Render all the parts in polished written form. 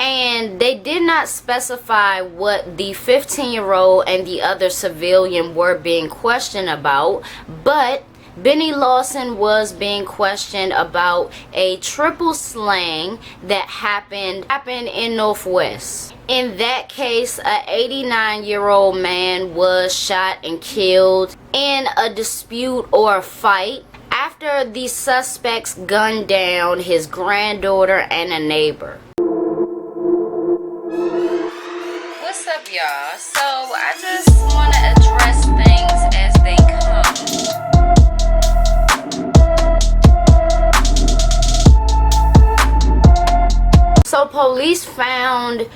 And they did not specify what the 15-year-old and the other civilian were being questioned about, but Benny Lawson was being questioned about a triple slang that happened in Northwest. In that case, a 89-year-old man was shot and killed in a dispute or a fight after the suspects gunned down his granddaughter and a neighbor. What's up, y'all? So I just want to address things as they come. So police found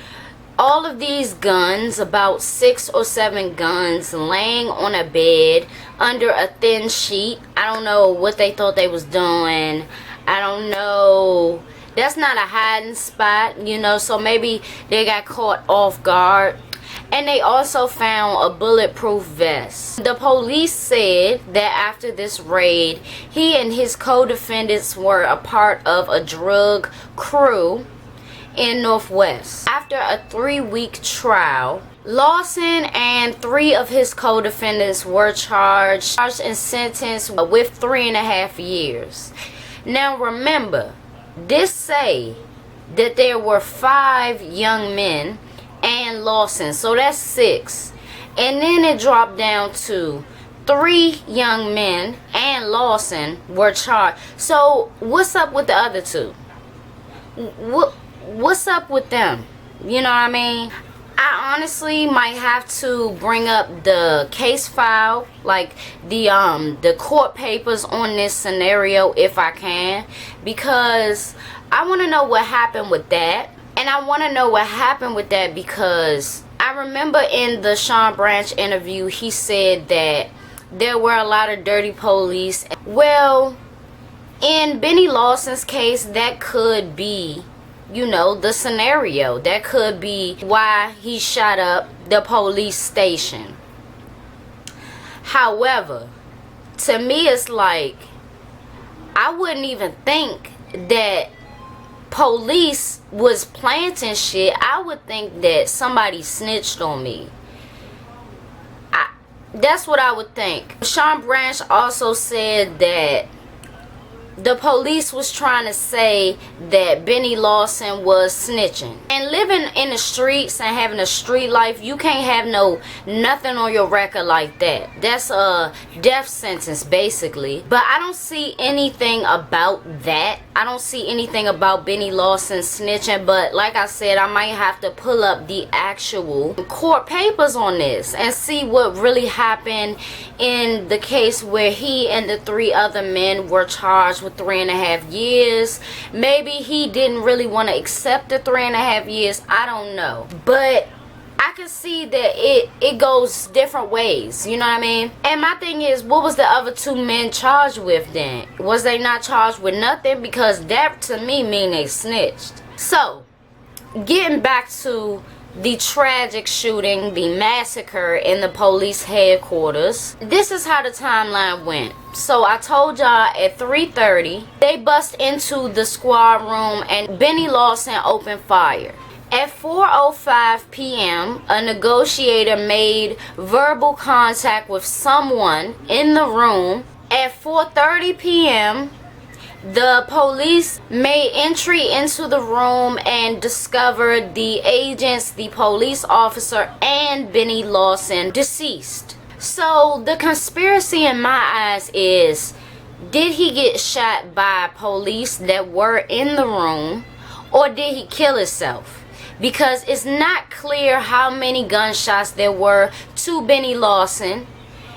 all of these guns, about 6 or 7 guns, laying on a bed under a thin sheet. I don't know what they thought they was doing. I don't know. That's not a hiding spot, you know, so maybe they got caught off guard. And they also found a bulletproof vest. The police said that after this raid, he and his co-defendants were a part of a drug crew in Northwest. After a 3-week trial, Lawson and 3 of his co-defendants were charged and sentenced with 3.5 years. Now remember, this say that there were 5 young men and Lawson, so that's 6. And then it dropped down to 3 young men and Lawson were charged. So what's up with the other 2? What's up with them? You know what I mean? I honestly might have to bring up the case file, like the court papers on this scenario if I can, because I want to know what happened with that. And I want to know what happened with that because I remember in the Sean Branch interview he said that there were a lot of dirty police. Well, in Benny Lawson's case, that could be, you know, the scenario. That could be why he shot up the police station. However, to me it's like, I wouldn't even think that police was planting shit. I would think that somebody snitched on me. That's what I would think. Sean Branch also said that the police was trying to say that Benny Lawson was snitching. And living in the streets and having a street life, you can't have nothing on your record like that. That's a death sentence basically. But I don't see anything about that. I don't see anything about Benny Lawson snitching. But like I said, I might have to pull up the actual court papers on this and see what really happened in the case where he and the 3 other men were charged with 3.5 years. Maybe he didn't really want to accept the 3.5 years. I don't know. But I can see that it goes different ways. You know what I mean? And my thing is, what was the other 2 men charged with then? Was they not charged with nothing? Because that to me mean they snitched. So, getting back to the tragic shooting, the massacre in the police headquarters. This is how the timeline went. So I told y'all at 3:30, they bust into the squad room and Benny Lawson opened fire. At 4:05 p.m., a negotiator made verbal contact with someone in the room. At 4:30 p.m., the police made entry into the room and discovered the agents, the police officer, and Benny Lawson deceased. So the conspiracy in my eyes is, did he get shot by police that were in the room, or did he kill himself? Because it's not clear how many gunshots there were to Benny Lawson.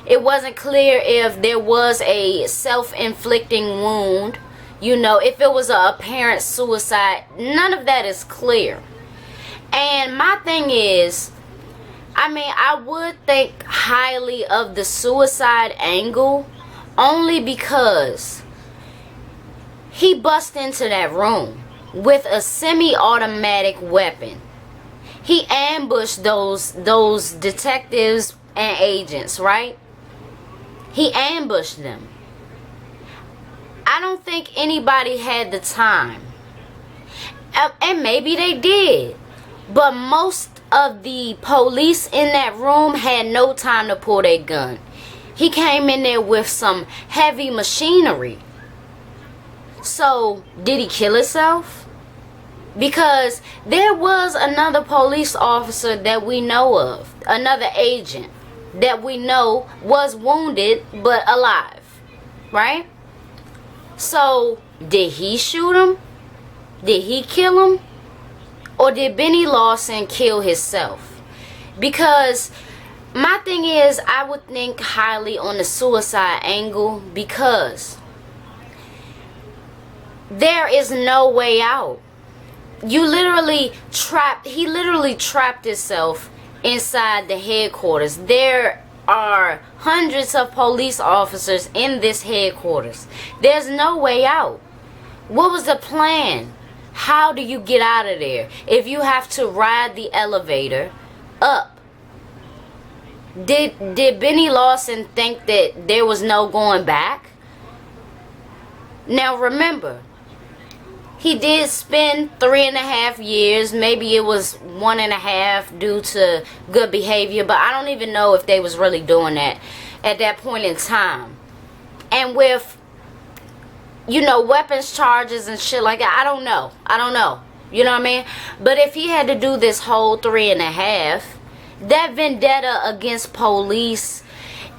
It wasn't clear if there was a self-inflicting wound. You know, if it was an apparent suicide, none of that is clear. And my thing is, I mean, I would think highly of the suicide angle only because he bust into that room with a semi-automatic weapon. He ambushed those detectives and agents, right? He ambushed them. I don't think anybody had the time. And maybe they did. But most of the police in that room had no time to pull their gun. He came in there with some heavy machinery. So, did he kill himself? Because there was another police officer that we know of, another agent that we know was wounded but alive, right? So, did he shoot him? Did he kill him? Or did Benny Lawson kill himself? Because my thing is, I would think highly on the suicide angle, because there is no way out. He literally trapped himself inside the headquarters. There are hundreds of police officers in this headquarters. There's no way out. What was the plan? How do you get out of there if you have to ride the elevator up? Did Benny Lawson think that there was no going back? Now remember, he did spend 3.5 years. Maybe it was 1.5 due to good behavior, but I don't even know if they was really doing that at that point in time. And with, you know, weapons charges and shit like that, I don't know. You know what I mean? But if he had to do this whole 3.5, that vendetta against police,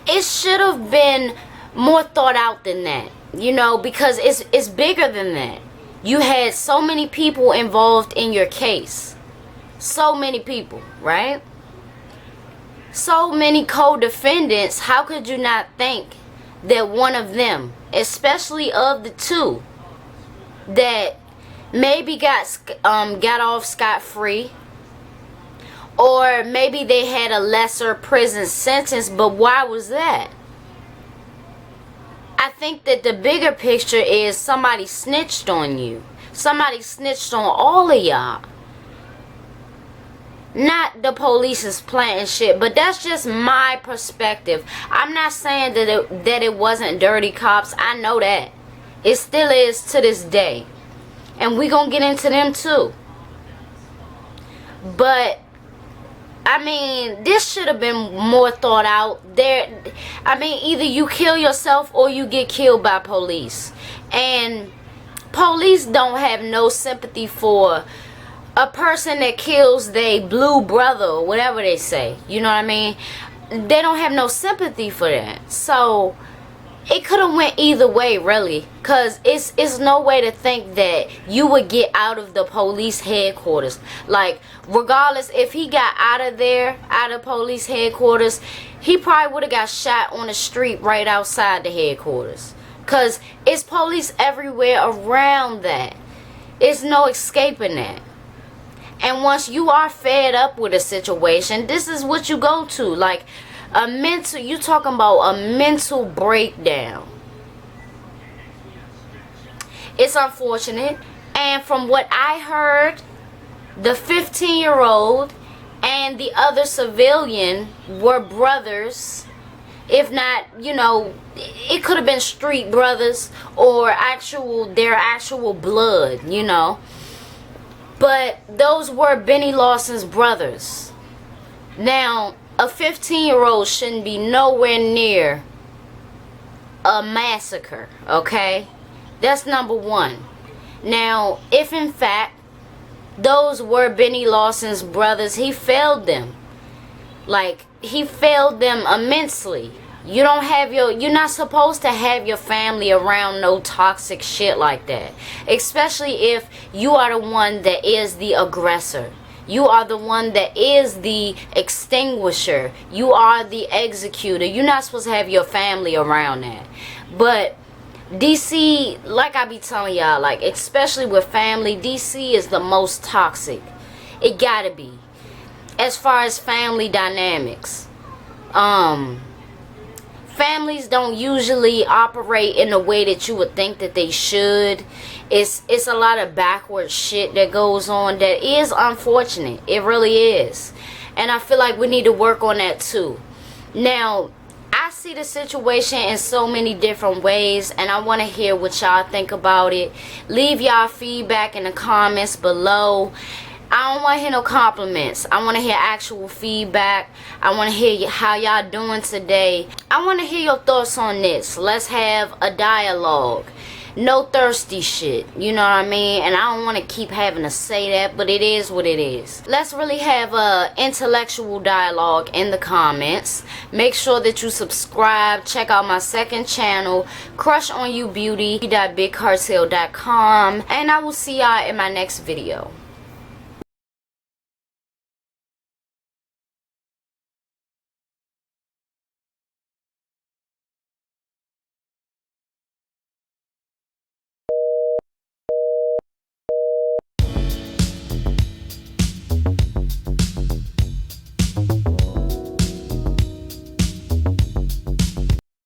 it should have been more thought out than that. You know, because it's bigger than that. You had so many people involved in your case. So many people, right? So many co-defendants. How could you not think that one of them, especially of the two, that maybe got off scot-free, or maybe they had a lesser prison sentence? But why was that? I think that the bigger picture is somebody snitched on you. Somebody snitched on all of y'all. Not the police is planting shit, but that's just my perspective. I'm not saying that it wasn't dirty cops. I know that. It still is to this day. And we gonna get into them too. But I mean, this should have been more thought out. I mean, either you kill yourself or you get killed by police. And police don't have no sympathy for a person that kills their blue brother or whatever they say. You know what I mean? They don't have no sympathy for that. So it could have went either way, really, because it's no way to think that you would get out of the police headquarters. Like, regardless, if he got out of there, out of police headquarters, he probably would have got shot on the street right outside the headquarters, because it's police everywhere around that. It's no escaping that. And once you are fed up with a situation, this is what you go to. Like, you talking about a mental breakdown. It's unfortunate. And from what I heard, the 15-year-old and the other civilian were brothers. If not, you know, it could have been street brothers or their actual blood, you know. But those were Benny Lawson's brothers. Now, a 15-year-old shouldn't be nowhere near a massacre, okay? That's number one. Now, if in fact those were Benny Lawson's brothers, he failed them. Like, he failed them immensely. You're not supposed to have your family around no toxic shit like that. Especially if you are the one that is the aggressor. You are the one that is the extinguisher. You are the executor. You're not supposed to have your family around that. But DC, like I be telling y'all, like, especially with family, DC is the most toxic. It gotta be. As far as family dynamics. Families don't usually operate in the way that you would think that they should. It's a lot of backward shit that goes on that is unfortunate. It really is. And I feel like we need to work on that too. Now, I see the situation in so many different ways, and I want to hear what y'all think about it. Leave y'all feedback in the comments below. I don't want to hear no compliments. I want to hear actual feedback. I want to hear how y'all doing today. I want to hear your thoughts on this. Let's have a dialogue. No thirsty shit, you know what I mean? And I don't want to keep having to say that, but it is what it is. Let's really have a intellectual dialogue in the comments. Make sure that you subscribe. Check out my second channel, Crush on You Beauty.BigCartel.com, and I will see y'all in my next video.